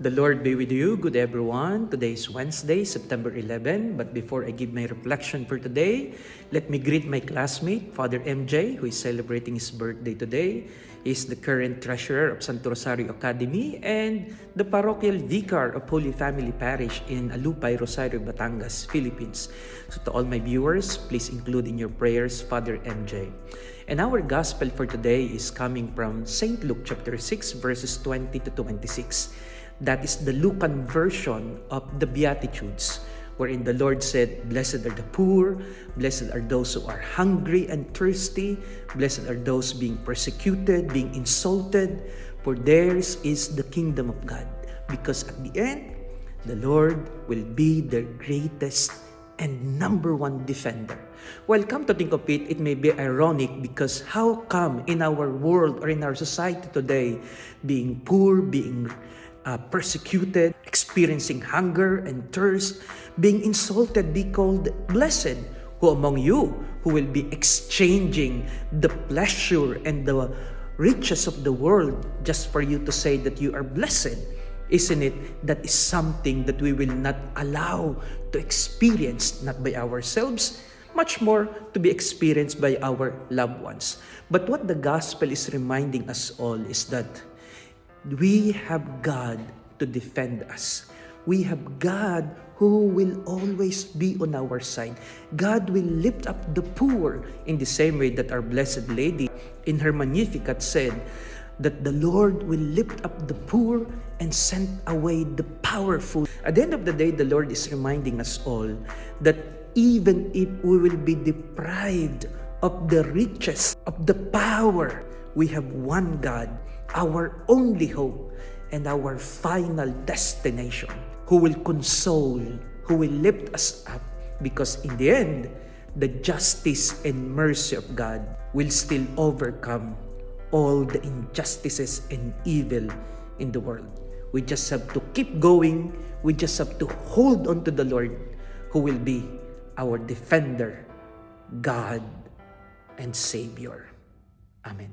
The Lord be with you. Good everyone. Today is Wednesday, September 11. But before I give my reflection for today, let me greet my classmate, Father MJ, who is celebrating his birthday today. He is the current treasurer of Santo Rosario Academy and the parochial vicar of Holy Family Parish in Alupay, Rosario, Batangas, Philippines. So to all my viewers, please include in your prayers Father MJ. And our gospel for today is coming from St. Luke chapter 6 verses 20 to 26. That is the Lucan version of the Beatitudes, wherein the Lord said, "Blessed are the poor, blessed are those who are hungry and thirsty, blessed are those being persecuted, being insulted, for theirs is the kingdom of God." Because at the end, the Lord will be their greatest and number one defender. Well, come to think of it, it may be ironic because how come in our world or in our society today, being poor, being persecuted, experiencing hunger and thirst, being insulted, be called blessed? Who among you who will be exchanging the pleasure and the riches of the world just for you to say that you are blessed? Isn't it that is something that we will not allow to experience, not by ourselves, much more to be experienced by our loved ones? But what the gospel is reminding us all is that we have God to defend us. We have God who will always be on our side. God will lift up the poor in the same way that our Blessed Lady in her Magnificat said that the Lord will lift up the poor and send away the powerful. At the end of the day, the Lord is reminding us all that even if we will be deprived of the riches, of the power, we have one God, our only hope and our final destination, who will console, who will lift us up, because in the end, the justice and mercy of God will still overcome all the injustices and evil in the world. We just have to keep going. We just have to hold on to the Lord, who will be our defender, God, and Savior. Amen.